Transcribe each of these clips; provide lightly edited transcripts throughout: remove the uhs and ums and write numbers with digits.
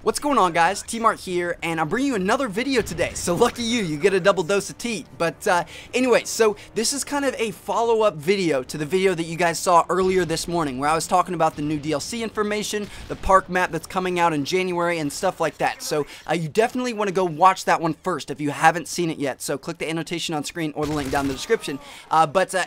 What's going on, guys? TmarTn here, and I'm bringing you another video today. So lucky you, you get a double dose of T. But anyway, so this is kind of a follow-up video to the video that you guys saw earlier this morning, where I was talking about the new DLC information, the park map that's coming out in January, and stuff like that. So you definitely want to go watch that one first if you haven't seen it yet. So click the annotation on screen or the link down in the description.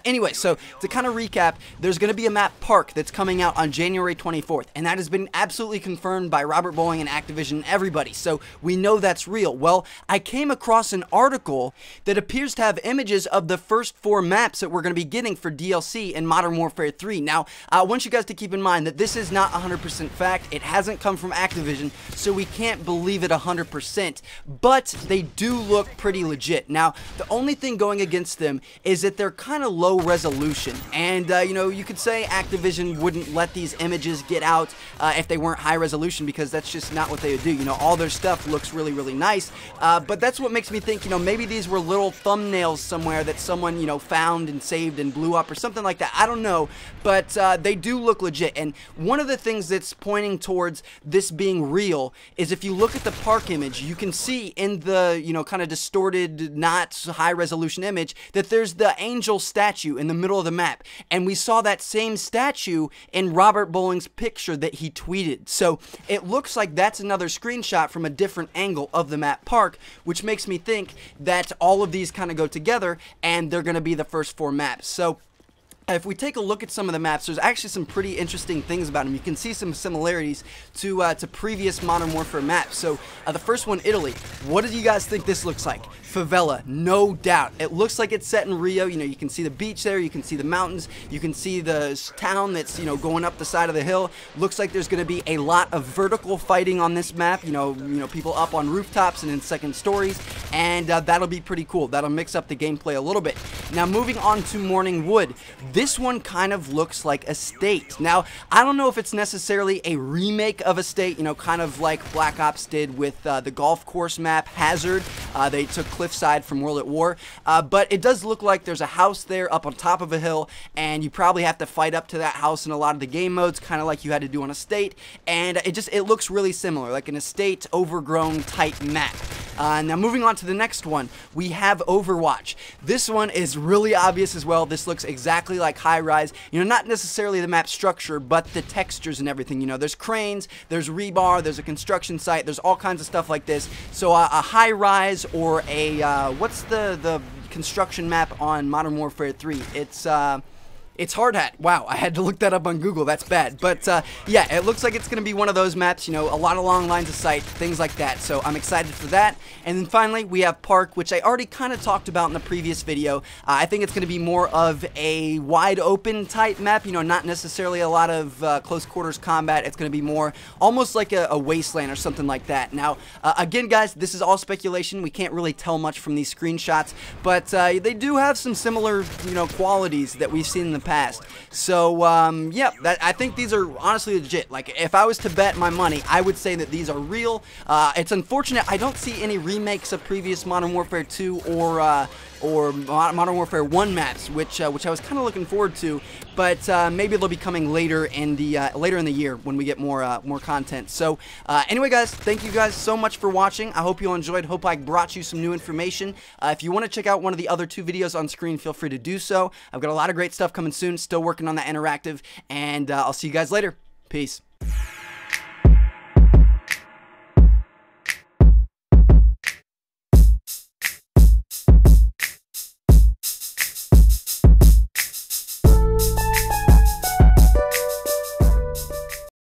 Anyway, so to kind of recap, there's going to be a map park that's coming out on January 24th, and that has been absolutely confirmed by Robert Bowling and Activision and everybody, so we know that's real. Well, I came across an article that appears to have images of the first 4 maps that we're going to be getting for DLC in Modern Warfare 3. Now, I want you guys to keep in mind that this is not 100% fact. It hasn't come from Activision, so we can't believe it 100%, but they do look pretty legit. Now, the only thing going against them is that they're kind of low resolution, and you know, you could say Activision wouldn't let these images get out if they weren't high resolution, because that's just not what they would do. You know, all their stuff looks really, really nice, but that's what makes me think, you know, maybe these were little thumbnails somewhere that someone, you know, found and saved and blew up or something like that. I don't know, but they do look legit. And one of the things that's pointing towards this being real is if you look at the park image, you can see in the, you know, kind of distorted, not high resolution image, that there's the angel statue in the middle of the map, and we saw that same statue in Robert Bowling's picture that he tweeted. So it looks like that's another screenshot from a different angle of the map park, which makes me think that all of these kind of go together and they're going to be the first 4 maps. So if we take a look at some of the maps, there's actually some pretty interesting things about them. You can see some similarities to previous Modern Warfare maps. So the first one, Italy. What do you guys think this looks like? Favela, no doubt. It looks like it's set in Rio. You know, you can see the beach there, you can see the mountains, you can see the town that's, you know, going up the side of the hill. Looks like there's going to be a lot of vertical fighting on this map. You know, people up on rooftops and in second stories, and that'll be pretty cool. That'll mix up the gameplay a little bit. Now, moving on to Morningwood. This one kind of looks like a state. Now, I don't know if it's necessarily a remake of a state, you know, kind of like Black Ops did with the golf course map, Hazard. They took Cliffside from World at War, but it does look like there's a house there up on top of a hill, and you probably have to fight up to that house in a lot of the game modes, kind of like you had to do on a state, and it looks really similar, like an estate overgrown type map. Now, moving on to the next one, we have Overwatch. This one is really obvious as well. This looks exactly like High Rise. You know, not necessarily the map structure, but the textures and everything. You know, there's cranes, there's rebar, there's a construction site, there's all kinds of stuff like this. So a High Rise or a, what's the construction map on Modern Warfare 3? It's Hard Hat. Wow, I had to look that up on Google. That's bad. But yeah, it looks like it's going to be one of those maps, you know, a lot of long lines of sight, things like that. So I'm excited for that. And then finally, we have Park, which I already kind of talked about in the previous video. I think it's going to be more of a wide open type map, you know, not necessarily a lot of close quarters combat. It's going to be more almost like a wasteland or something like that. Now, again, guys, this is all speculation. We can't really tell much from these screenshots, but they do have some similar, you know, qualities that we've seen in the past. So yeah, I think these are honestly legit. Like, if I was to bet my money, I would say that these are real. It's unfortunate I don't see any remakes of previous Modern Warfare 2 or Modern Warfare 1 maps, which I was kind of looking forward to, but maybe they'll be coming later in the year when we get more content. So anyway, guys, thank you guys so much for watching. I hope you all enjoyed. Hope I brought you some new information. If you want to check out one of the other 2 videos on screen, feel free to do so. I've got a lot of great stuff coming soon. Still working on that interactive, and I'll see you guys later. Peace.